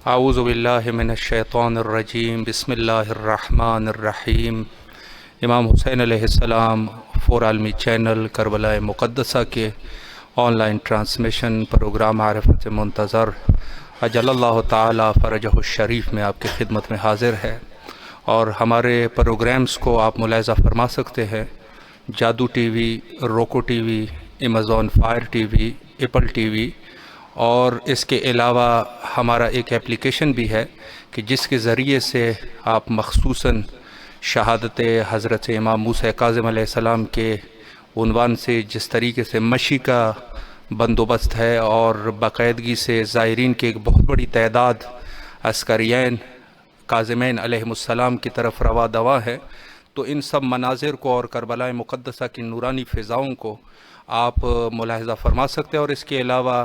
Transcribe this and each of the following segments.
اعوذ باللہ من الشیطان الرجیم بسم اللہ الرحمن الرحیم۔ امام حسین علیہ السلام فور عالمی چینل کربلا مقدسہ کے آن لائن ٹرانسمیشن پروگرام عارفت منتظر اجل اللہ تعالی فرجہ الشریف میں آپ کی خدمت میں حاضر ہے، اور ہمارے پروگرامز کو آپ ملاحظہ فرما سکتے ہیں جادو ٹی وی، روکو T V, Amazon fire T V, apple T V, اور اس کے علاوہ ہمارا ایک اپلیکیشن بھی ہے کہ جس کے ذریعے سے آپ مخصوصاً شہادت حضرت امام موسیٰ کاظم علیہ السلام کے عنوان سے جس طریقے سے مشی کا بندوبست ہے اور باقاعدگی سے زائرین کی ایک بہت بڑی تعداد عسکریین کاظمین علیہ السلام کی طرف روا دوا ہے، تو ان سب مناظر کو اور کربلا مقدسہ کی نورانی فضاؤں کو آپ ملاحظہ فرما سکتے ہیں، اور اس کے علاوہ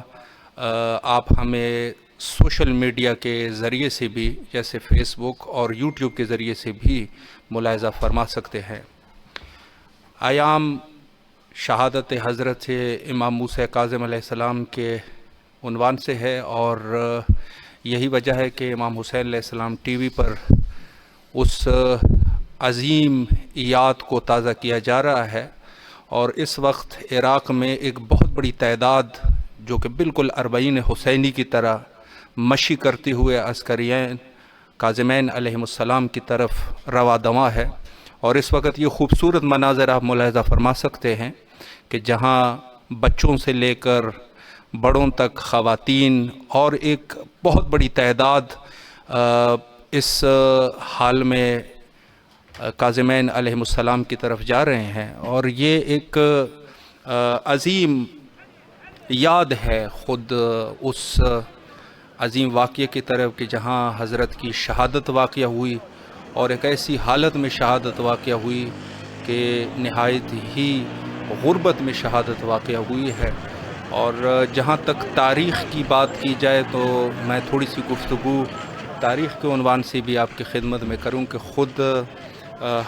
آپ ہمیں سوشل میڈیا کے ذریعے سے بھی جیسے فیس بک اور یوٹیوب کے ذریعے سے بھی ملاحظہ فرما سکتے ہیں۔ ایام شہادت حضرت امام موسیٰ کاظم علیہ السلام کے عنوان سے ہے، اور یہی وجہ ہے کہ امام حسین علیہ السلام ٹی وی پر اس عظیم یاد کو تازہ کیا جا رہا ہے، اور اس وقت عراق میں ایک بہت بڑی تعداد جو کہ بالکل اربعین حسینی کی طرح مشی کرتے ہوئے عسکریین کاظمین علیہ السلام کی طرف روا دواں ہے، اور اس وقت یہ خوبصورت مناظر آپ ملاحظہ فرما سکتے ہیں کہ جہاں بچوں سے لے کر بڑوں تک، خواتین اور ایک بہت بڑی تعداد اس حال میں کاظمین علیہ السلام کی طرف جا رہے ہیں، اور یہ ایک عظیم یاد ہے خود اس عظیم واقعے کی طرف کہ جہاں حضرت کی شہادت واقعہ ہوئی، اور ایک ایسی حالت میں شہادت واقعہ ہوئی کہ نہایت ہی غربت میں شہادت واقعہ ہوئی ہے۔ اور جہاں تک تاریخ کی بات کی جائے تو میں تھوڑی سی گفتگو تاریخ کے عنوان سے بھی آپ کی خدمت میں کروں کہ خود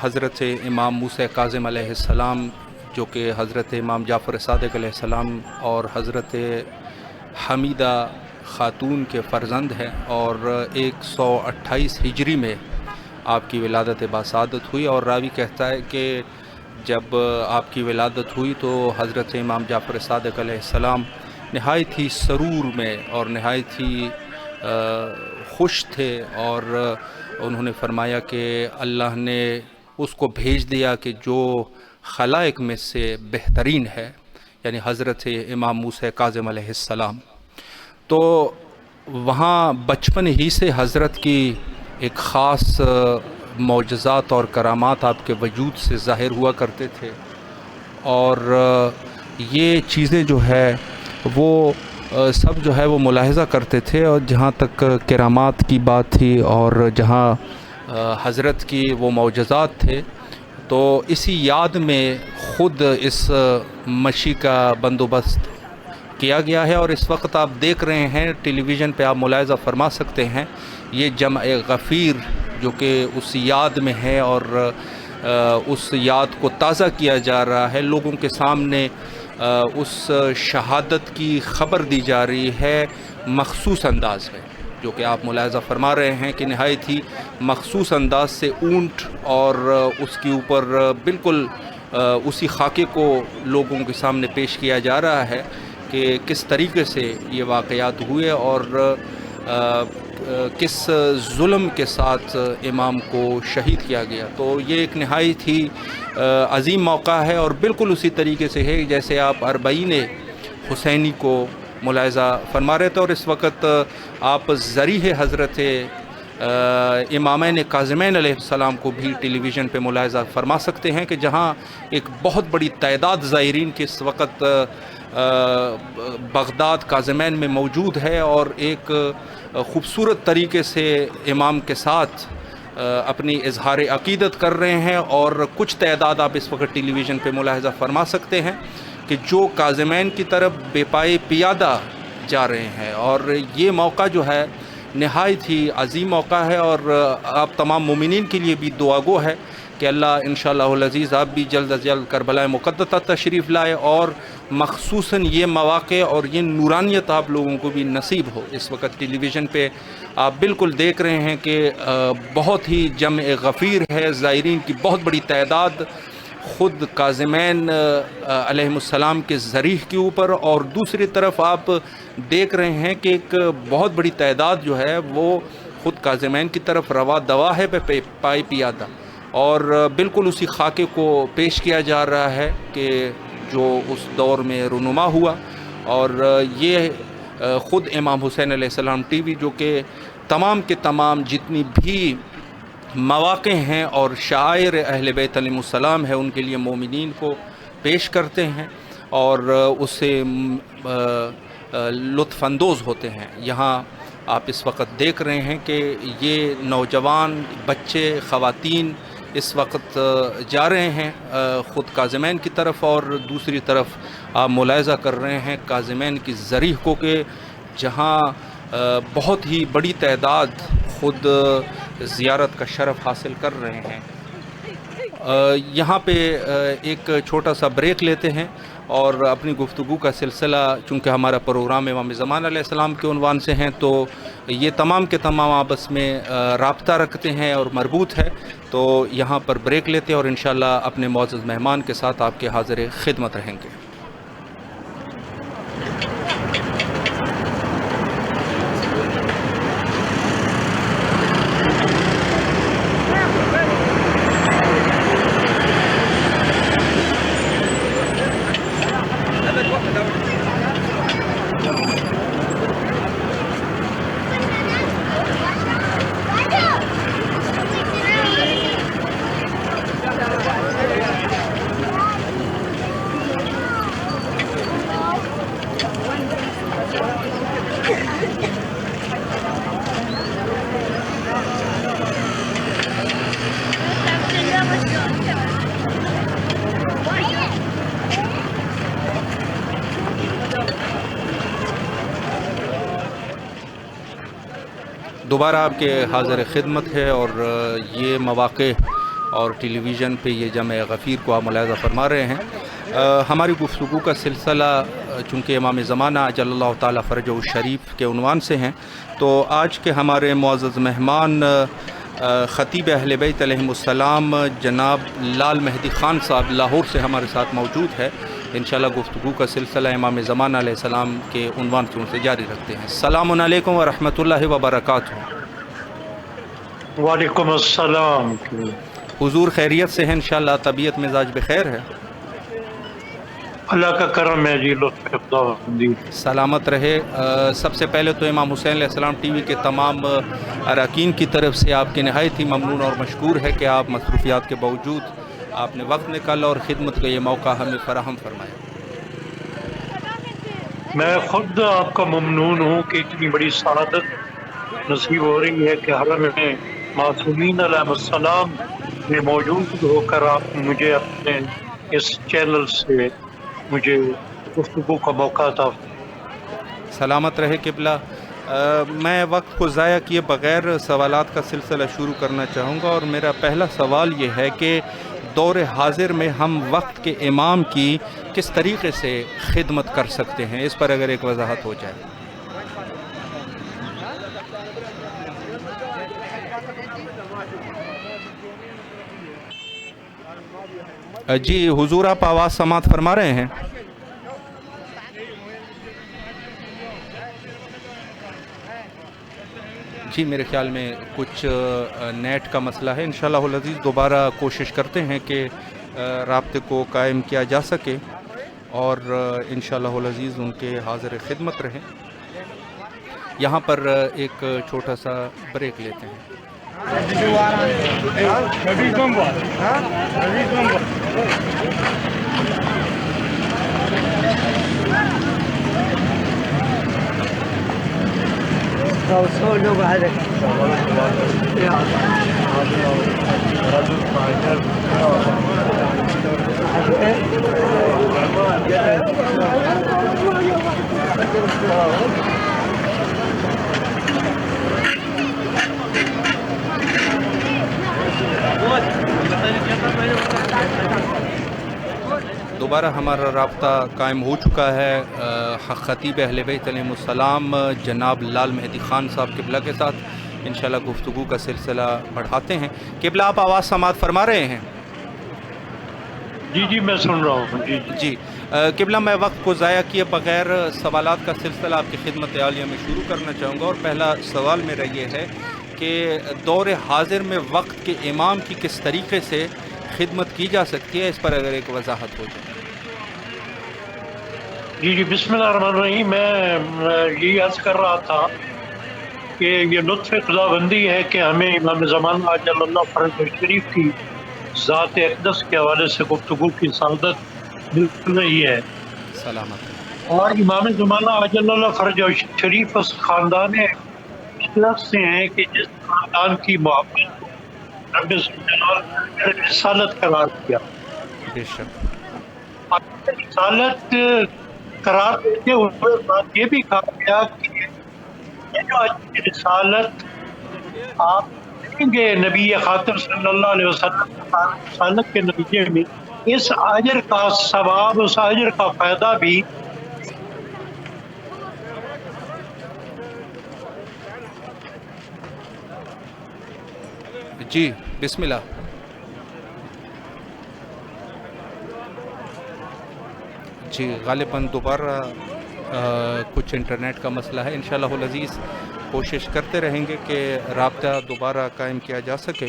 حضرت امام موسیٰ کاظم علیہ السلام جو کہ حضرت امام جعفر صادق علیہ السلام اور حضرت حمیدہ خاتون کے فرزند ہیں، اور 128 ہجری میں آپ کی ولادت باسعادت ہوئی، اور راوی کہتا ہے کہ جب آپ کی ولادت ہوئی تو حضرت امام جعفر صادق علیہ السلام نہایت ہی سرور میں اور نہایت ہی خوش تھے، اور انہوں نے فرمایا کہ اللہ نے اس کو بھیج دیا کہ جو خلائق میں سے بہترین ہے، یعنی حضرت امام موسیٰ کاظم علیہ السلام۔ تو وہاں بچپن ہی سے حضرت کی ایک خاص معجزات اور کرامات آپ کے وجود سے ظاہر ہوا کرتے تھے، اور یہ چیزیں جو ہے وہ سب جو ہے وہ ملاحظہ کرتے تھے، اور جہاں تک کرامات کی بات تھی اور جہاں حضرت کی وہ معجزات تھے، تو اسی یاد میں خود اس مشی کا بندوبست کیا گیا ہے، اور اس وقت آپ دیکھ رہے ہیں ٹیلی ویژن پہ آپ ملاحظہ فرما سکتے ہیں یہ جمع غفیر جو کہ اس یاد میں ہے، اور اس یاد کو تازہ کیا جا رہا ہے، لوگوں کے سامنے اس شہادت کی خبر دی جا رہی ہے مخصوص انداز میں، جو کہ آپ ملاحظہ فرما رہے ہیں کہ نہایت ہی مخصوص انداز سے اونٹ اور اس کے اوپر بالکل اسی خاکے کو لوگوں کے سامنے پیش کیا جا رہا ہے کہ کس طریقے سے یہ واقعات ہوئے اور کس ظلم کے ساتھ امام کو شہید کیا گیا۔ تو یہ ایک نہایت ہی عظیم موقع ہے، اور بالکل اسی طریقے سے ہے جیسے آپ اربعین حسینی کو ملاحظہ فرما رہے تھے، اور اس وقت آپ ذریح حضرت امامین کاظمین علیہ السلام کو بھی ٹیلی ویژن پہ ملاحظہ فرما سکتے ہیں کہ جہاں ایک بہت بڑی تعداد زائرین کے اس وقت بغداد کاظمین میں موجود ہے، اور ایک خوبصورت طریقے سے امام کے ساتھ اپنی اظہار عقیدت کر رہے ہیں، اور کچھ تعداد آپ اس وقت ٹیلی ویژن پہ ملاحظہ فرما سکتے ہیں کہ جو کاظمین کی طرف بے پائے پیادہ جا رہے ہیں، اور یہ موقع جو ہے نہایت ہی عظیم موقع ہے، اور آپ تمام مومنین کے لیے بھی دعا گو ہے کہ اللہ انشاءاللہ العزیز آپ بھی جلد از جلد کربلا مقدسہ تشریف لائے اور مخصوصاً یہ مواقع اور یہ نورانیت آپ لوگوں کو بھی نصیب ہو۔ اس وقت ٹیلی ویژن پہ آپ بالکل دیکھ رہے ہیں کہ بہت ہی جمع غفیر ہے، زائرین کی بہت بڑی تعداد خود کاظمین علیہ السلام کے ذریح کے اوپر، اور دوسری طرف آپ دیکھ رہے ہیں کہ ایک بہت بڑی تعداد جو ہے وہ خود کاظمین کی طرف روا دوا ہے پہ پائی پیادہ، اور بالکل اسی خاکے کو پیش کیا جا رہا ہے کہ جو اس دور میں رونما ہوا۔ اور یہ خود امام حسین علیہ السلام ٹی وی جو کہ تمام کے تمام جتنی بھی مواقع ہیں اور شعائر اہل بیت علیہ السلام ہے ان کے لیے مومنین کو پیش کرتے ہیں اور اس سے لطف اندوز ہوتے ہیں۔ یہاں آپ اس وقت دیکھ رہے ہیں کہ یہ نوجوان بچے خواتین اس وقت جا رہے ہیں خود کاظمین کی طرف، اور دوسری طرف آپ ملاحظہ کر رہے ہیں کاظمین کی ذریح کو کہ جہاں بہت ہی بڑی تعداد خود زیارت کا شرف حاصل کر رہے ہیں۔ یہاں پہ ایک چھوٹا سا بریک لیتے ہیں اور اپنی گفتگو کا سلسلہ، چونکہ ہمارا پروگرام امام زمان علیہ السلام کے عنوان سے ہیں تو یہ تمام کے تمام آپس میں رابطہ رکھتے ہیں اور مربوط ہے، تو یہاں پر بریک لیتے ہیں اور انشاءاللہ اپنے معزز مہمان کے ساتھ آپ کے حاضر خدمت رہیں گے۔ دوبارہ آپ کے حاضر خدمت ہے، اور یہ مواقع اور ٹیلی ویژن پہ یہ جمع غفیر کو آپ ملاحظہ فرما رہے ہیں۔ ہماری گفتگو کا سلسلہ چونکہ امام زمانہ اجل اللہ تعالیٰ فرجہ الشریف کے عنوان سے ہیں، تو آج کے ہمارے معزز مہمان خطیب اہل بیت علیہ السلام جناب لال مہدی خان صاحب لاہور سے ہمارے ساتھ موجود ہے۔ انشاءاللہ گفتگو کا سلسلہ امام زمانہ علیہ السلام کے عنوان سے ان سے جاری رکھتے ہیں۔ السلام علیکم ورحمۃ اللہ وبرکاتہ۔ وعلیکم السلام۔ حضور خیریت سے ہیں انشاءاللہ؟ طبیعت مزاج بخیر ہے؟ اللہ کا کرم ہے جی، لطف افزا سلامت رہے۔ سب سے پہلے تو امام حسین علیہ السلام ٹی وی کے تمام اراکین کی طرف سے آپ کی نہایت ہی ممنون اور مشکور ہے کہ آپ مصروفیات کے باوجود آپ نے وقت نکالا اور خدمت کا یہ موقع ہمیں فراہم فرمایا۔ میں خود آپ کا ممنون ہوں کہ اتنی بڑی سعادت نصیب ہو رہی ہے کہ حرم میں معصومین علیہ السلام میں موجود ہو کر آپ مجھے اپنے اس چینل سے مجھے گفتگو کا موقع عطا۔ سلامت رہے قبلہ۔ میں وقت کو ضائع کیے بغیر سوالات کا سلسلہ شروع کرنا چاہوں گا، اور میرا پہلا سوال یہ ہے کہ دور حاضر میں ہم وقت کے امام کی کس طریقے سے خدمت کر سکتے ہیں، اس پر اگر ایک وضاحت ہو جائے۔ جی حضور آپ آواز سماعت فرما رہے ہیں؟ جی میرے خیال میں کچھ نیٹ کا مسئلہ ہے، انشاءاللہ العزیز دوبارہ کوشش کرتے ہیں کہ رابطے کو قائم کیا جا سکے، اور انشاءاللہ العزیز ان کے حاضر خدمت رہیں۔ یہاں پر ایک چھوٹا سا بریک لیتے ہیں۔ دوبارہ ہمارا رابطہ قائم ہو چکا ہے خطیب اہل بیت علیہ السلام جناب لال مہدی خان صاحب قبلہ کے ساتھ انشاءاللہ گفتگو کا سلسلہ بڑھاتے ہیں۔ قبلہ آپ آواز سماعت فرما رہے ہیں؟ جی جی میں سن رہا ہوں جی جی قبلہ میں وقت کو ضائع کیے بغیر سوالات کا سلسلہ آپ کی خدمت عالیہ میں شروع کرنا چاہوں گا، اور پہلا سوال میرا یہ ہے کہ دور حاضر میں وقت کے امام کی کس طریقے سے خدمت کی جا سکتی ہے، اس پر اگر ایک وضاحت ہو جائے۔ جی جی بسم اللہ الرحمن الرحیم۔ میں یہی عرض کر رہا تھا کہ یہ لطف خدا بندی ہے کہ ہمیں امام زمانہ اجل اللہ فرج شریف کی ذات اقدس کے حوالے سے گفتگو کی سعادت مل رہی ہے، سلامت۔ اور امام زمانہ اجل اللہ فرج شریف اس خاندان اشرف سے ہیں کہ جس خاندان کی محبت کو رب ذوالجلال نے رسالت قرار دیا۔ بے شک۔ رسالت قرار دیتے ہوئے بات یہ بھی کہا گیا کہ یہ جو آج کی رسالت آپ دیکھیں گے نبی خاتم صلی اللہ علیہ وسلم کی رسالت کے نتیجے میں اس اجر کا ثواب، اس اجر کا فائدہ بھی جی بسم اللہ۔ جی غالباً دوبارہ کچھ انٹرنیٹ کا مسئلہ ہے، انشاءاللہ العزیز کوشش کرتے رہیں گے کہ رابطہ دوبارہ قائم کیا جا سکے۔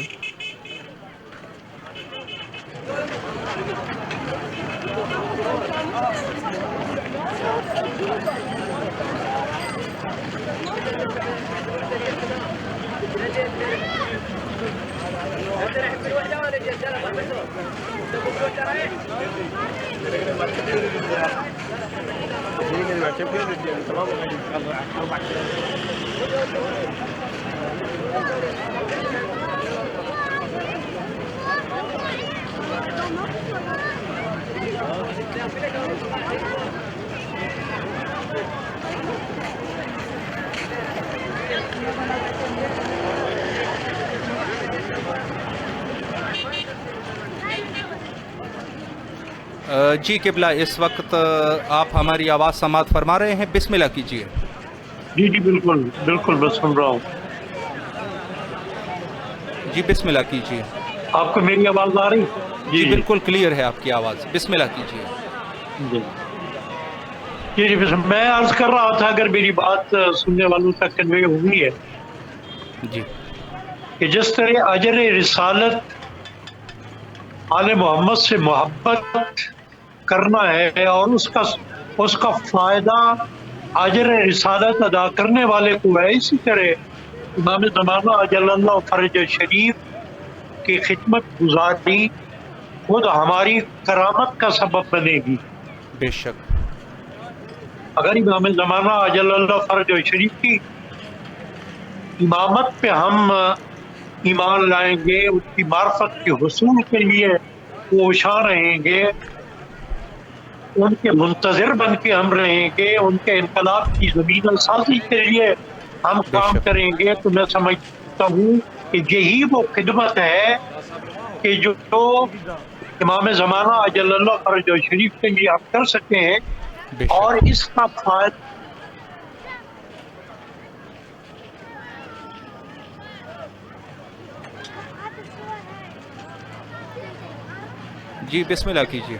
جی قبلہ اس وقت آپ ہماری آواز سماعت فرما رہے ہیں؟ بسم اللہ کیجیے۔ جی جی بالکل بالکل میں سن رہا ہوں۔ جی بسم اللہ کیجیے۔ آپ کو میری آواز آ رہی؟ جی بالکل کلیئر ہے آپ کی آواز، بسم اللہ کیجیے۔ جی جی جی بسم میں عرض کر رہا تھا، اگر میری بات سننے والوں تک کنوے ہوئی ہے، جی کہ جس طرح اجر رسالت آل محمد سے محبت کرنا ہے اور اس کا فائدہ اجر رسالت ادا کرنے والے کو ہے، اسی طرح امام زمانہ اجل اللہ فرج شریف کی خدمت گزاری خود ہماری کرامت کا سبب بنے گی۔ بے شک۔ اگر امام زمانہ اجل اللہ فرج شریف کی امامت پہ ہم ایمان لائیں گے، ان کی معرفت کے حصول کے لیے کوشاں رہیں گے، ان کے منتظر بن کے ہم رہیں گے، ان کے انقلاب کی زمینہ سازی کے لیے ہم کام کریں گے، تو میں سمجھتا ہوں کہ یہی وہ خدمت ہے کہ جو امام زمانہ اجل اللہ فرج شریف کے لیے ہم کر سکتے ہیں، اور اس کا فائدہ جی بسم اللہ کیجیے۔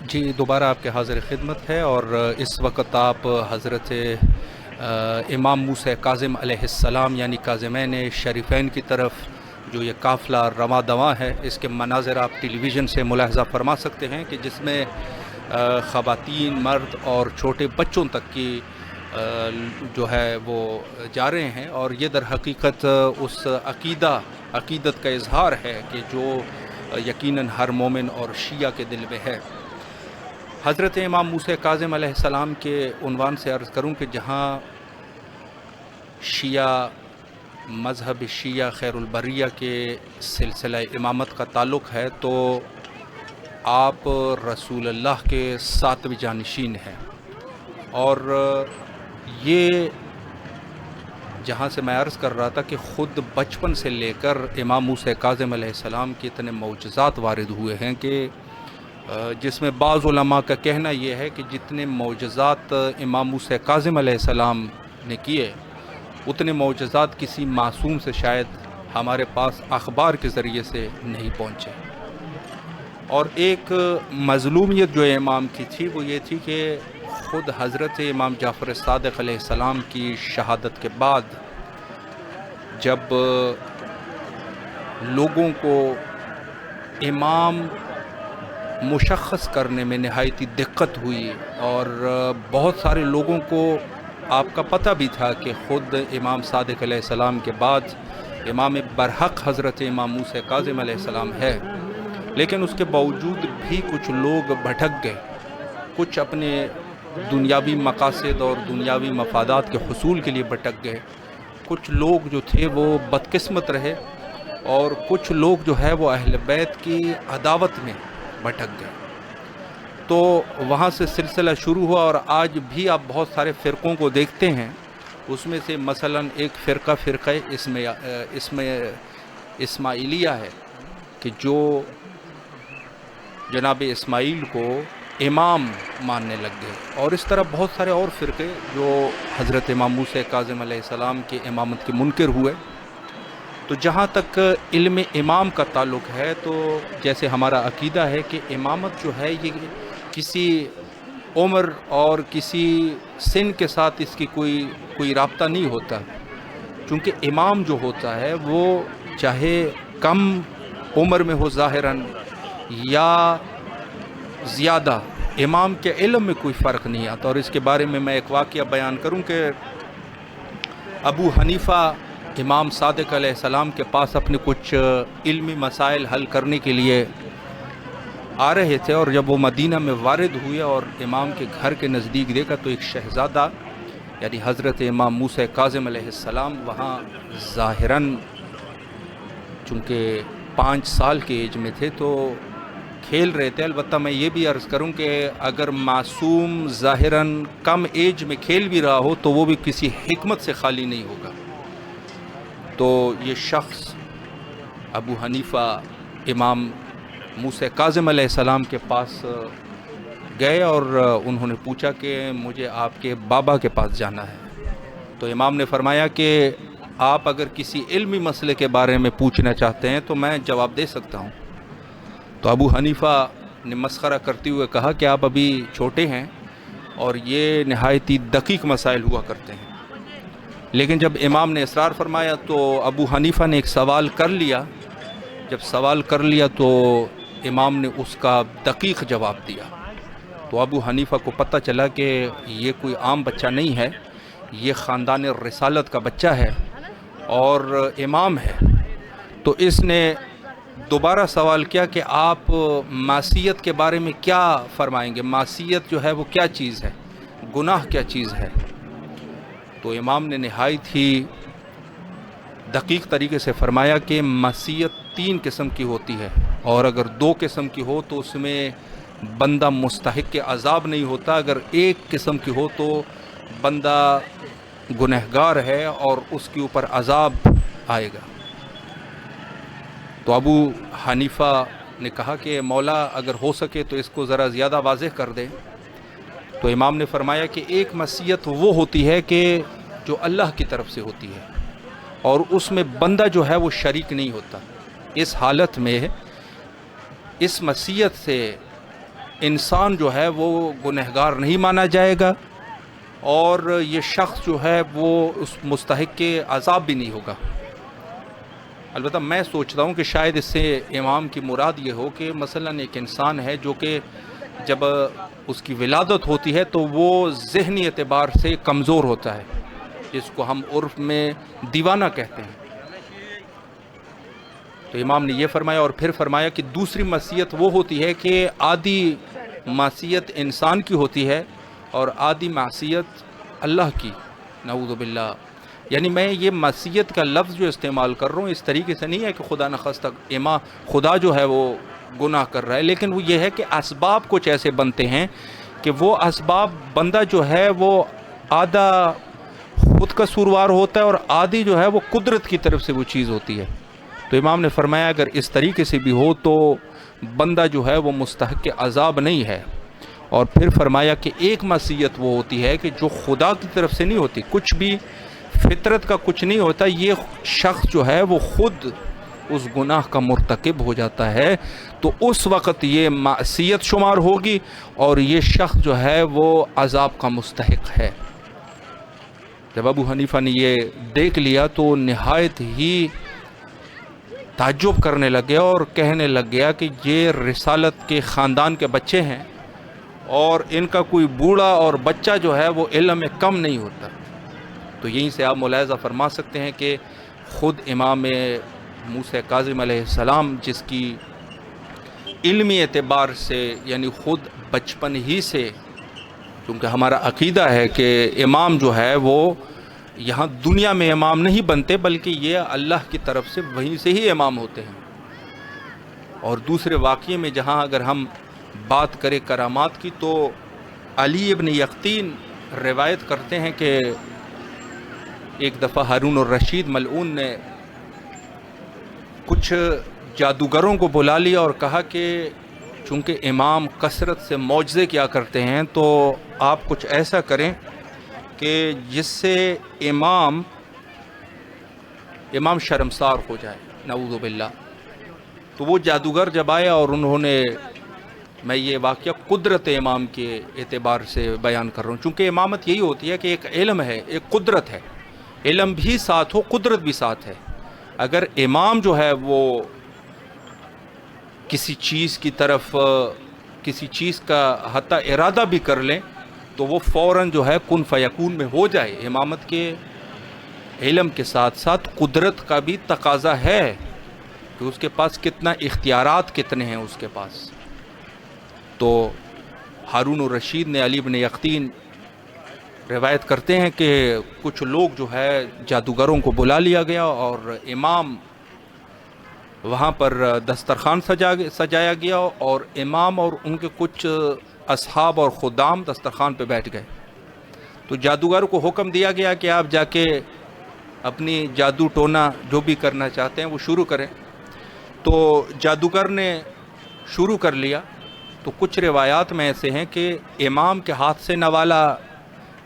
جی دوبارہ آپ کے حاضر خدمت ہے، اور اس وقت آپ حضرت امام موسیٰ کاظم علیہ السلام یعنی کاظمین شریفین کی طرف جو یہ قافلہ رواں دواں ہے، اس کے مناظر آپ ٹیلی ویژن سے ملاحظہ فرما سکتے ہیں کہ جس میں خواتین، مرد اور چھوٹے بچوں تک کی جو ہے وہ جا رہے ہیں، اور یہ در حقیقت اس عقیدت کا اظہار ہے کہ جو یقیناً ہر مومن اور شیعہ کے دل میں ہے۔ حضرت امام موسیٰ کاظم علیہ السلام کے عنوان سے عرض کروں کہ جہاں شیعہ مذہب شیعہ خیر البریہ کے سلسلہ امامت کا تعلق ہے تو آپ رسول اللہ کے 7ویں جانشین ہیں، اور یہ جہاں سے میں عرض کر رہا تھا کہ خود بچپن سے لے کر امام موسیٰ کاظم علیہ السلام کے اتنے معجزات وارد ہوئے ہیں کہ جس میں بعض علماء کا کہنا یہ ہے کہ جتنے معجزات امام موسیٰ کاظم علیہ السلام نے کیے اتنے معجزات کسی معصوم سے شاید ہمارے پاس اخبار کے ذریعے سے نہیں پہنچے۔ اور ایک مظلومیت جو امام کی تھی وہ یہ تھی کہ خود حضرت امام جعفر صادق علیہ السلام کی شہادت کے بعد جب لوگوں کو امام مشخص کرنے میں نہایتی دقت ہوئی، اور بہت سارے لوگوں کو آپ کا پتہ بھی تھا کہ خود امام صادق علیہ السلام کے بعد امام برحق حضرت امام موسیٰ کاظم علیہ السلام ہے، لیکن اس کے باوجود بھی کچھ لوگ بھٹک گئے، کچھ اپنے دنیاوی مقاصد اور دنیاوی مفادات کے حصول کے لیے بھٹک گئے، کچھ لوگ جو تھے وہ بدقسمت رہے، اور کچھ لوگ جو ہے وہ اہل بیت کی عداوت میں بھٹک گئے۔ تو وہاں سے سلسلہ شروع ہوا، اور آج بھی آپ بہت سارے فرقوں کو دیکھتے ہیں، اس میں سے مثلاً ایک فرقہ اسماعیلیہ ہے کہ جو جناب اسماعیل کو امام ماننے لگ گئے، اور اس طرح بہت سارے اور فرقے جو حضرت امام موسیٰ کاظم علیہ السلام کی امامت کے منکر ہوئے۔ تو جہاں تک علم امام کا تعلق ہے تو جیسے ہمارا عقیدہ ہے کہ امامت جو ہے یہ کسی عمر اور کسی سن کے ساتھ اس کی کوئی رابطہ نہیں ہوتا، چونکہ امام جو ہوتا ہے وہ چاہے کم عمر میں ہو ظاہراً یا زیادہ، امام کے علم میں کوئی فرق نہیں آتا۔ اور اس کے بارے میں ایک واقعہ بیان کروں کہ ابو حنیفہ امام صادق علیہ السلام کے پاس اپنے کچھ علمی مسائل حل کرنے کے لیے آ رہے تھے، اور جب وہ مدینہ میں وارد ہوئے اور امام کے گھر کے نزدیک دیکھا تو ایک شہزادہ یعنی حضرت امام موسیٰ کاظم علیہ السلام وہاں ظاہراً چونکہ 5 سال کے ایج میں تھے تو کھیل رہے تھے۔ البتہ میں یہ بھی عرض کروں کہ اگر معصوم ظاہراً کم ایج میں کھیل بھی رہا ہو تو وہ بھی کسی حکمت سے خالی نہیں ہوگا۔ تو یہ شخص ابو حنیفہ امام موسیٰ کاظم علیہ السلام کے پاس گئے، اور انہوں نے پوچھا کہ مجھے آپ کے بابا کے پاس جانا ہے۔ تو امام نے فرمایا کہ آپ اگر کسی علمی مسئلے کے بارے میں پوچھنا چاہتے ہیں تو میں جواب دے سکتا ہوں۔ تو ابو حنیفہ نے مسخرہ کرتے ہوئے کہا کہ آپ ابھی چھوٹے ہیں اور یہ نہایتی دقیق مسائل ہوا کرتے ہیں۔ لیکن جب امام نے اصرار فرمایا تو ابو حنیفہ نے ایک سوال کر لیا۔ جب سوال کر لیا تو امام نے اس کا دقیق جواب دیا۔ تو ابو حنیفہ کو پتہ چلا کہ یہ کوئی عام بچہ نہیں ہے، یہ خاندان رسالت کا بچہ ہے اور امام ہے۔ تو اس نے دوبارہ سوال کیا کہ آپ معصیت کے بارے میں کیا فرمائیں گے؟ معصیت جو ہے وہ کیا چیز ہے؟ گناہ کیا چیز ہے؟ تو امام نے نہایت ہی دقیق طریقے سے فرمایا کہ معصیت 3 قسم کی ہوتی ہے، اور اگر 2 قسم کی ہو تو اس میں بندہ مستحق کے عذاب نہیں ہوتا، اگر 1 قسم کی ہو تو بندہ گنہگار ہے اور اس کے اوپر عذاب آئے گا۔ تو ابو حنیفہ نے کہا کہ مولا اگر ہو سکے تو اس کو ذرا زیادہ واضح کر دیں۔ تو امام نے فرمایا کہ ایک معصیت وہ ہوتی ہے کہ جو اللہ کی طرف سے ہوتی ہے اور اس میں بندہ جو ہے وہ شریک نہیں ہوتا۔ اس حالت میں اس معصیت سے انسان جو ہے وہ گنہگار نہیں مانا جائے گا، اور یہ شخص جو ہے وہ اس مستحق کے عذاب بھی نہیں ہوگا۔ البتہ میں سوچتا ہوں کہ شاید اس سے امام کی مراد یہ ہو کہ مثلاً ایک انسان ہے جو کہ جب اس کی ولادت ہوتی ہے تو وہ ذہنی اعتبار سے کمزور ہوتا ہے، جس کو ہم عرف میں دیوانہ کہتے ہیں۔ تو امام نے یہ فرمایا، اور پھر فرمایا کہ دوسری معصیت وہ ہوتی ہے کہ آدھی معصیت انسان کی ہوتی ہے اور آدھی معصیت اللہ کی، نعوذ باللہ۔ یعنی میں یہ معصیت کا لفظ جو استعمال کر رہا ہوں اس طریقے سے نہیں ہے کہ خدا نخواستہ خدا جو ہے وہ گناہ کر رہا ہے، لیکن وہ یہ ہے کہ اسباب کچھ ایسے بنتے ہیں کہ وہ اسباب بندہ جو ہے وہ آدھا خود قصوروار ہوتا ہے اور آدھی جو ہے وہ قدرت کی طرف سے وہ چیز ہوتی ہے۔ تو امام نے فرمایا اگر اس طریقے سے بھی ہو تو بندہ جو ہے وہ مستحق عذاب نہیں ہے۔ اور پھر فرمایا کہ ایک معصیت وہ ہوتی ہے کہ جو خدا کی طرف سے نہیں ہوتی، کچھ بھی فطرت کا کچھ نہیں ہوتا، یہ شخص جو ہے وہ خود اس گناہ کا مرتکب ہو جاتا ہے، تو اس وقت یہ معصیت شمار ہوگی اور یہ شخص جو ہے وہ عذاب کا مستحق ہے۔ جب ابو حنیفہ نے یہ دیکھ لیا تو نہایت ہی تعجب کرنے لگ گیا اور کہنے لگ گیا کہ یہ رسالت کے خاندان کے بچے ہیں اور ان کا کوئی بوڑھا اور بچہ جو ہے وہ علم میں کم نہیں ہوتا۔ تو یہیں سے آپ ملاحظہ فرما سکتے ہیں کہ خود امام موسیٰ کاظم علیہ السلام، جس کی علمی اعتبار سے یعنی خود بچپن ہی سے، کیونکہ ہمارا عقیدہ ہے کہ امام جو ہے وہ یہاں دنیا میں امام نہیں بنتے بلکہ یہ اللہ کی طرف سے وہیں سے ہی امام ہوتے ہیں۔ اور دوسرے واقعے میں جہاں اگر ہم بات کریں کرامات کی تو علی ابن یقطین روایت کرتے ہیں کہ ایک دفعہ ہارون الرشید ملعون نے کچھ جادوگروں کو بلا لیا اور کہا کہ چونکہ امام کثرت سے معجزے کیا کرتے ہیں تو آپ کچھ ایسا کریں کہ جس سے امام شرمسار ہو جائے، نعوذ باللہ۔ تو وہ جادوگر جب آیا اور انہوں نے، میں یہ واقعہ قدرت امام کے اعتبار سے بیان کر رہا ہوں، چونکہ امامت یہی ہوتی ہے کہ ایک علم ہے، ایک قدرت ہے، علم بھی ساتھ ہو، قدرت بھی ساتھ ہے۔ اگر امام جو ہے وہ کسی چیز کی طرف، کسی چیز کا حتی ارادہ بھی کر لیں تو وہ فوراً جو ہے کن فیکون میں ہو جائے۔ امامت کے علم کے ساتھ ساتھ قدرت کا بھی تقاضا ہے کہ اس کے پاس کتنا اختیارات کتنے ہیں اس کے پاس۔ تو ہارون الرشید نے علی بن یقطین روایت کرتے ہیں کہ کچھ لوگ جو ہے جادوگروں کو بلا لیا گیا اور امام وہاں پر دسترخوان سجایا گیا اور امام اور ان کے کچھ اصحاب اور خدام دسترخوان پہ بیٹھ گئے۔ تو جادوگر کو حکم دیا گیا کہ آپ جا کے اپنی جادو ٹونا جو بھی کرنا چاہتے ہیں وہ شروع کریں۔ تو جادوگر نے شروع کر لیا۔ تو کچھ روایات میں ایسے ہیں کہ امام کے ہاتھ سے نوالا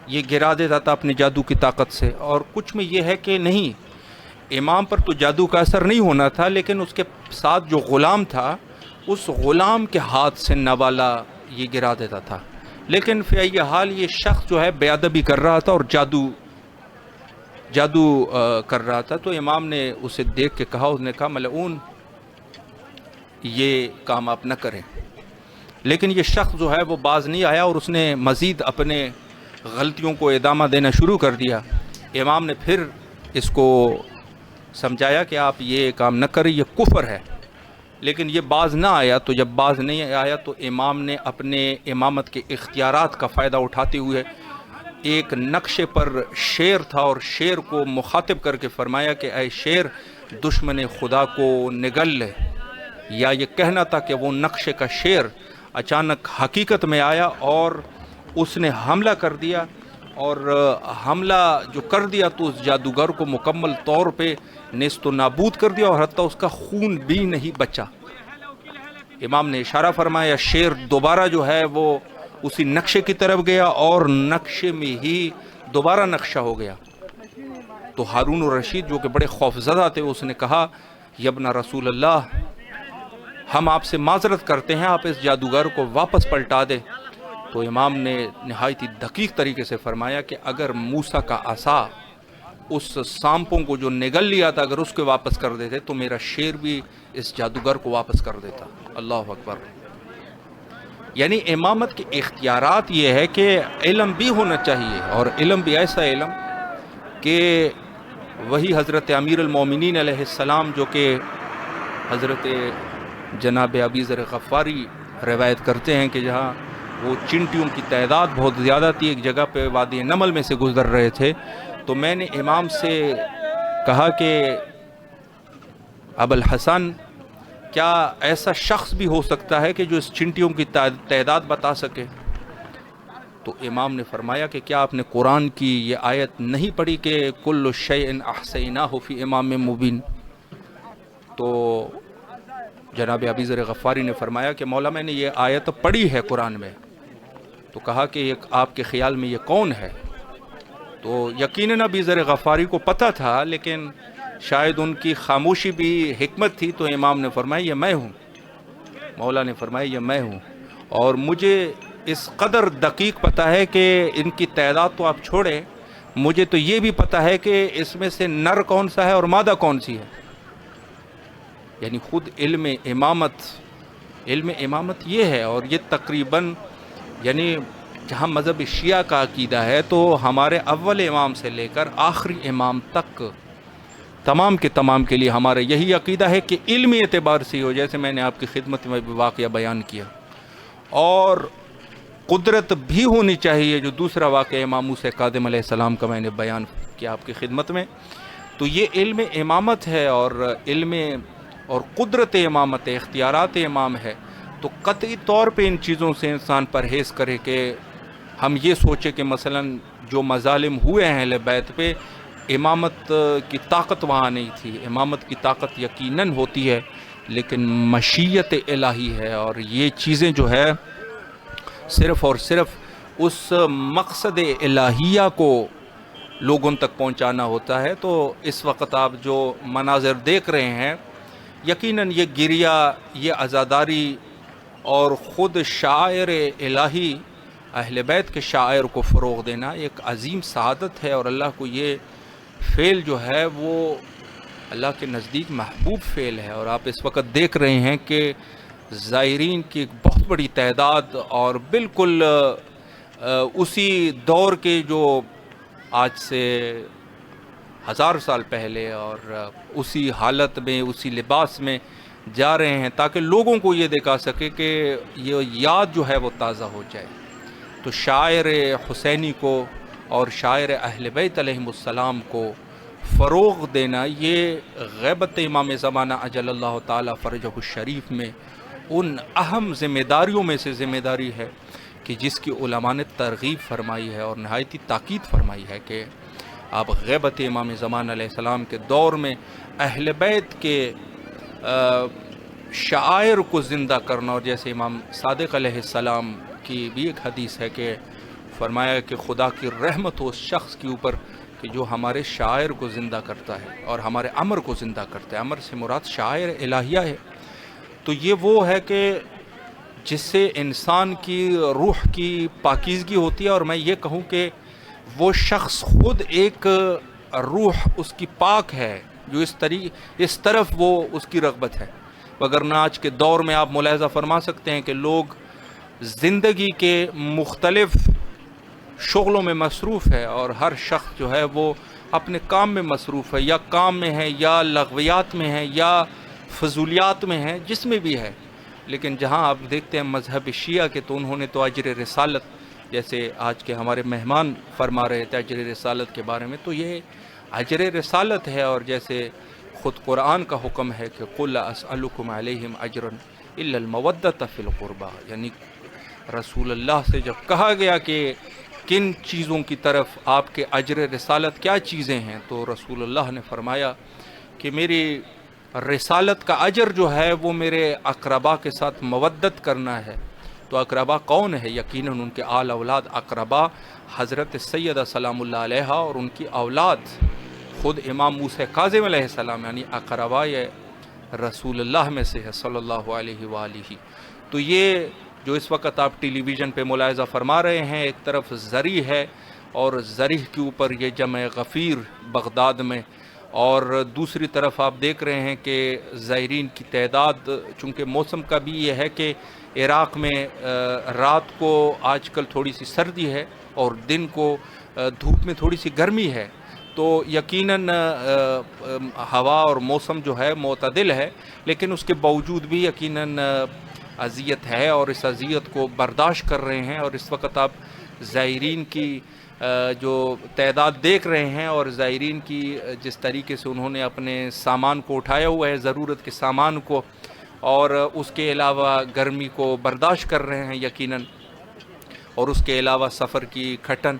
یہ گرا دیتا تھا اپنی جادو کی طاقت سے، اور کچھ میں یہ ہے کہ نہیں، امام پر تو جادو کا اثر نہیں ہونا تھا لیکن اس کے ساتھ جو غلام تھا اس غلام کے ہاتھ سے نوالا یہ گرا دیتا تھا۔ لیکن فی ای حال یہ شخص جو ہے بے ادبی کر رہا تھا اور جادو کر رہا تھا۔ تو امام نے اسے دیکھ کے کہا، اس نے کہا ملعون یہ کام آپ نہ کریں۔ لیکن یہ شخص جو ہے وہ باز نہیں آیا اور اس نے مزید اپنے غلطیوں کو ادامہ دینا شروع کر دیا۔ امام نے پھر اس کو سمجھایا کہ آپ یہ کام نہ کریں، یہ کفر ہے، لیکن یہ باز نہ آیا۔ تو جب باز نہیں آیا تو امام نے اپنے امامت کے اختیارات کا فائدہ اٹھاتے ہوئے ایک نقشے پر شیر تھا اور شیر کو مخاطب کر کے فرمایا کہ اے شیر، دشمن خدا کو نگل لے۔ یا یہ کہنا تھا کہ وہ نقشے کا شیر اچانک حقیقت میں آیا اور اس نے حملہ کر دیا، اور حملہ جو کر دیا تو اس جادوگر کو مکمل طور پہ نیست و نابود کر دیا اور حتیٰ اس کا خون بھی نہیں بچا۔ امام نے اشارہ فرمایا، شیر دوبارہ جو ہے وہ اسی نقشے کی طرف گیا اور نقشے میں ہی دوبارہ نقشہ ہو گیا۔ تو ہارون الرشید جو کہ بڑے خوفزدہ تھے، اس نے کہا، یبن رسول اللہ، ہم آپ سے معذرت کرتے ہیں، آپ اس جادوگر کو واپس پلٹا دیں۔ تو امام نے نہایت ہی دقیق طریقے سے فرمایا کہ اگر موسیٰ کا عصا اس سانپوں کو جو نگل لیا تھا اگر اس کے واپس کر دیتے تو میرا شیر بھی اس جادوگر کو واپس کر دیتا۔ اللہ اکبر۔ یعنی امامت کے اختیارات یہ ہے کہ علم بھی ہونا چاہیے، اور علم بھی ایسا علم کہ وہی حضرت امیر المومنین علیہ السلام جو کہ حضرت جناب ابی ذر غفاری روایت کرتے ہیں کہ جہاں وہ چنٹیوں کی تعداد بہت زیادہ تھی، ایک جگہ پہ وادی نمل میں سے گزر رہے تھے، تو میں نے امام سے کہا کہ ابوالحسن کیا ایسا شخص بھی ہو سکتا ہے کہ جو اس چنٹیوں کی تعداد بتا سکے؟ تو امام نے فرمایا کہ کیا آپ نے قرآن کی یہ آیت نہیں پڑھی کہ کل شیء احصیناہ فی امام مبین؟ تو جناب ابی ذر غفاری نے فرمایا کہ مولا میں نے یہ آیت پڑھی ہے قرآن میں۔ تو کہا کہ یہ آپ کے خیال میں یہ کون ہے؟ تو یقیناً ابی ذر غفاری کو پتہ تھا، لیکن شاید ان کی خاموشی بھی حکمت تھی، تو امام نے فرمایا یہ میں ہوں۔ مولا نے فرمایا یہ میں ہوں، اور مجھے اس قدر دقیق پتہ ہے کہ ان کی تعداد تو آپ چھوڑیں، مجھے تو یہ بھی پتہ ہے کہ اس میں سے نر کون سا ہے اور مادہ کون سی ہے۔ یعنی خود علم امامت یہ ہے، اور یہ تقریباً یعنی جہاں مذہب شیعہ کا عقیدہ ہے تو ہمارے اول امام سے لے کر آخری امام تک تمام کے تمام کے لیے ہمارا یہی عقیدہ ہے کہ علمی اعتبار سے ہو، جیسے میں نے آپ کی خدمت میں بھی واقعہ بیان کیا، اور قدرت بھی ہونی چاہیے جو دوسرا واقعہ امام موسیٰ کاظم علیہ السلام کا میں نے بیان کیا آپ کی خدمت میں۔ تو یہ علم امامت ہے، اور علم اور قدرت امامت ہے، اختیارات امام ہے، تو قطعی طور پہ ان چیزوں سے انسان پرہیز کرے کہ ہم یہ سوچے کہ مثلا جو مظالم ہوئے ہیں اہل بیت پہ، امامت کی طاقت وہاں نہیں تھی۔ امامت کی طاقت یقیناً ہوتی ہے، لیکن مشیت الہی ہے، اور یہ چیزیں جو ہے صرف اور صرف اس مقصد الہیہ کو لوگوں تک پہنچانا ہوتا ہے۔ تو اس وقت آپ جو مناظر دیکھ رہے ہیں، یقیناً یہ گریہ، یہ عزاداری اور خود شاعر الہی اہل بیت کے شاعر کو فروغ دینا ایک عظیم سعادت ہے، اور اللہ کو یہ فعل جو ہے وہ اللہ کے نزدیک محبوب فعل ہے۔ اور آپ اس وقت دیکھ رہے ہیں کہ زائرین کی ایک بہت بڑی تعداد، اور بالکل اسی دور کے جو آج سے 1000 سال پہلے، اور اسی حالت میں اسی لباس میں جا رہے ہیں تاکہ لوگوں کو یہ دکھا سکے کہ یہ یاد جو ہے وہ تازہ ہو جائے۔ تو شاعر حسینی کو اور شاعر اہل بیت علیہم السلام کو فروغ دینا یہ غیبت امام زمانہ اجل اللہ تعالی فرجہ الشریف میں ان اہم ذمہ داریوں میں سے ذمہ داری ہے کہ جس کی علماء نے ترغیب فرمائی ہے اور نہایت تاکید فرمائی ہے کہ آپ غیبت امام زمانہ علیہ السلام کے دور میں اہل بیت کے شعائر کو زندہ کرنا، اور جیسے امام صادق علیہ السلام کی بھی ایک حدیث ہے کہ فرمایا کہ خدا کی رحمت ہو اس شخص کے اوپر کہ جو ہمارے شاعر کو زندہ کرتا ہے اور ہمارے امر کو زندہ کرتا ہے۔ امر سے مراد شاعر الہیہ ہے۔ تو یہ وہ ہے کہ جس سے انسان کی روح کی پاکیزگی ہوتی ہے، اور میں یہ کہوں کہ وہ شخص خود ایک روح اس کی پاک ہے جو اس طرف وہ اس کی رغبت ہے۔ وگرنہ آج کے دور میں آپ ملاحظہ فرما سکتے ہیں کہ لوگ زندگی کے مختلف شغلوں میں مصروف ہے، اور ہر شخص جو ہے وہ اپنے کام میں مصروف ہے، یا کام میں ہے یا لغویات میں ہے یا فضولیات میں ہے، جس میں بھی ہے۔ لیکن جہاں آپ دیکھتے ہیں مذہب شیعہ کے، تو انہوں نے تو اجر رسالت، جیسے آج کے ہمارے مہمان فرما رہے تھے اجر رسالت کے بارے میں، تو یہ اجر رسالت ہے، اور جیسے خود قرآن کا حکم ہے کہ قُلْ أَسْأَلُكُمْ عَلَيْهِمْ أَجْرًا إِلَّا الْمَوَدَّةَ فِي الْقُرْبَى، یعنی رسول اللہ سے جب کہا گیا کہ کن چیزوں کی طرف آپ کے اجر رسالت کیا چیزیں ہیں، تو رسول اللہ نے فرمایا کہ میری رسالت کا اجر جو ہے وہ میرے اقربا کے ساتھ مودت کرنا ہے۔ تو اقربا کون ہے؟ یقیناً ان کے آل اولاد اقربا حضرت سیدہ سلام اللہ علیہا اور ان کی اولاد خود امام موسیٰ کاظم علیہ السلام، یعنی اقربا یہ رسول اللہ میں سے ہے صلی اللہ علیہ وآلہ۔ تو یہ جو اس وقت آپ ٹیلی ویژن پہ ملاحظہ فرما رہے ہیں، ایک طرف زری ہے اور زری کے اوپر یہ جمع غفیر بغداد میں، اور دوسری طرف آپ دیکھ رہے ہیں کہ زائرین کی تعداد، چونکہ موسم کا بھی یہ ہے کہ عراق میں رات کو آج کل تھوڑی سی سردی ہے اور دن کو دھوپ میں تھوڑی سی گرمی ہے، تو یقیناً ہوا اور موسم جو ہے معتدل ہے، لیکن اس کے باوجود بھی یقیناً اذیت ہے، اور اس اذیت کو برداشت کر رہے ہیں۔ اور اس وقت آپ زائرین کی جو تعداد دیکھ رہے ہیں، اور زائرین کی جس طریقے سے انہوں نے اپنے سامان کو اٹھایا ہوا ہے، ضرورت کے سامان کو، اور اس کے علاوہ گرمی کو برداشت کر رہے ہیں یقیناً، اور اس کے علاوہ سفر کی کھٹن،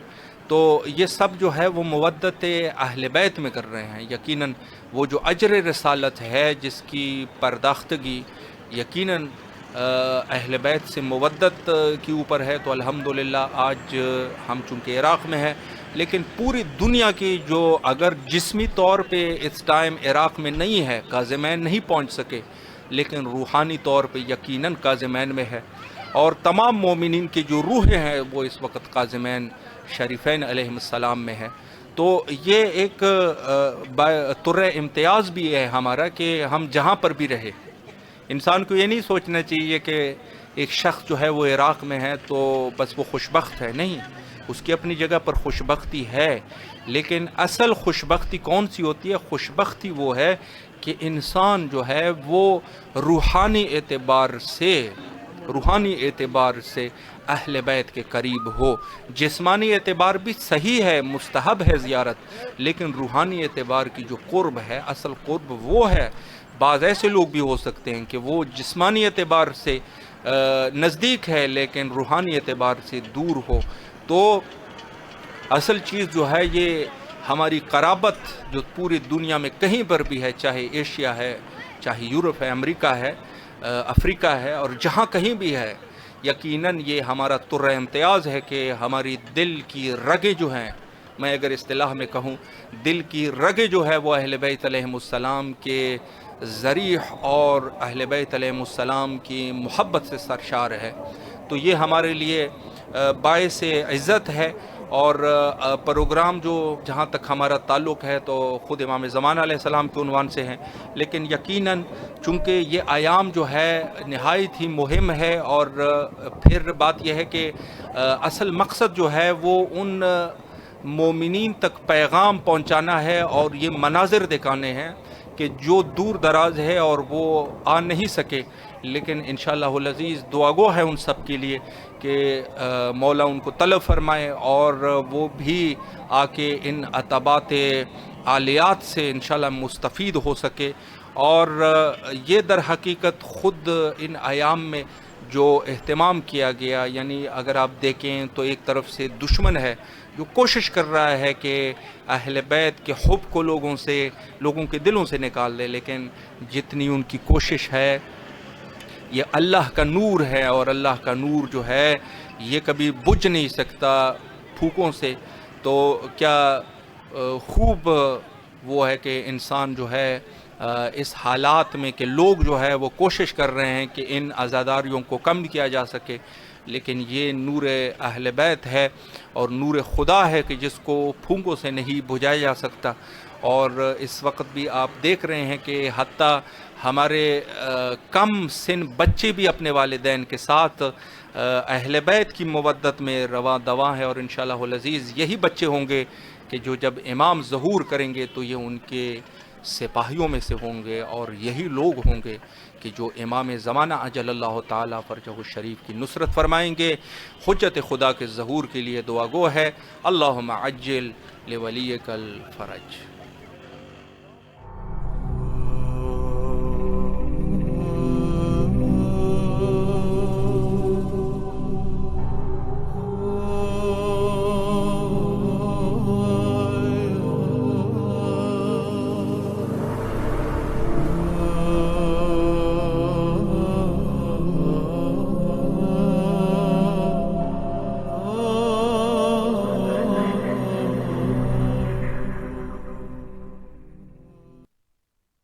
تو یہ سب جو ہے وہ مودت اہل بیت میں کر رہے ہیں۔ یقیناً وہ جو اجر رسالت ہے جس کی پرداختگی یقیناً اہل بیت سے مودت کے اوپر ہے، تو الحمدللہ آج ہم چونکہ عراق میں ہیں، لیکن پوری دنیا کی جو اگر جسمی طور پہ اس ٹائم عراق میں نہیں ہے، کاظمین نہیں پہنچ سکے، لیکن روحانی طور پہ یقیناً کاظمین میں ہے، اور تمام مومنین کی جو روحیں ہیں وہ اس وقت کاظمین شریفین علیہ السلام میں ہے۔ تو یہ ایک طر امتیاز بھی ہے ہمارا کہ ہم جہاں پر بھی رہے، انسان کو یہ نہیں سوچنا چاہیے کہ ایک شخص جو ہے وہ عراق میں ہے تو بس وہ خوشبخت ہے، نہیں، اس کی اپنی جگہ پر خوشبختی ہے، لیکن اصل خوشبختی کون سی ہوتی ہے؟ خوشبختی وہ ہے کہ انسان جو ہے وہ روحانی اعتبار سے اہل بیت کے قریب ہو۔ جسمانی اعتبار بھی صحیح ہے، مستحب ہے زیارت، لیکن روحانی اعتبار کی جو قرب ہے، اصل قرب وہ ہے۔ بعض ایسے لوگ بھی ہو سکتے ہیں کہ وہ جسمانی اعتبار سے نزدیک ہے لیکن روحانی اعتبار سے دور ہو، تو اصل چیز جو ہے یہ ہماری قرابت جو پوری دنیا میں کہیں پر بھی ہے، چاہے ایشیا ہے، چاہے یورپ ہے، امریکہ ہے، افریقہ ہے، اور جہاں کہیں بھی ہے، یقیناً یہ ہمارا طر امتیاز ہے کہ ہماری دل کی رگیں جو ہیں، میں اگر اصطلاح میں کہوں، دل کی رگیں جو ہے وہ اہل بیت علیہ السلام کے ذریح اور اہل بیت علیہ السلام کی محبت سے سرشار ہے، تو یہ ہمارے لیے باعث عزت ہے۔ اور پروگرام جو جہاں تک ہمارا تعلق ہے تو خود امام زمانہ علیہ السلام کے عنوان سے ہیں، لیکن یقیناً چونکہ یہ ایام جو ہے نہایت ہی مہم ہے، اور پھر بات یہ ہے کہ اصل مقصد جو ہے وہ ان مومنین تک پیغام پہنچانا ہے اور یہ مناظر دکھانے ہیں کہ جو دور دراز ہے اور وہ آ نہیں سکے، لیکن انشاءاللہ العزیز دعا گو ہے ان سب کے لیے کہ مولا ان کو طلب فرمائے اور وہ بھی آ کے ان عطبات عالیات سے انشاءاللہ مستفید ہو سکے۔ اور یہ در حقیقت خود ان ایام میں جو اہتمام کیا گیا، یعنی اگر آپ دیکھیں تو ایک طرف سے دشمن ہے جو کوشش کر رہا ہے کہ اہل بیت کے حب کو لوگوں کے دلوں سے نکال دے، لیکن جتنی ان کی کوشش ہے یہ اللہ کا نور ہے، اور اللہ کا نور جو ہے یہ کبھی بجھ نہیں سکتا پھوکوں سے۔ تو کیا خوب وہ ہے کہ انسان جو ہے اس حالات میں کہ لوگ جو ہے وہ کوشش کر رہے ہیں کہ ان عزاداریوں کو کم کیا جا سکے، لیکن یہ نور اہل بیت ہے اور نور خدا ہے کہ جس کو پھونکوں سے نہیں بجھایا جا سکتا۔ اور اس وقت بھی آپ دیکھ رہے ہیں کہ حتیٰ ہمارے کم سن بچے بھی اپنے والدین کے ساتھ اہل بیت کی مودت میں رواں دواں ہے، اور انشاءاللہ العزیز یہی بچے ہوں گے کہ جو جب امام ظہور کریں گے تو یہ ان کے سپاہیوں میں سے ہوں گے، اور یہی لوگ ہوں گے کہ جو امام زمانہ عجل اللہ تعالیٰ فرجہ الشریف کی نصرت فرمائیں گے۔ حجت خدا کے ظہور کے لیے دعا گو ہے، اللہم عجل لولیک الفرج۔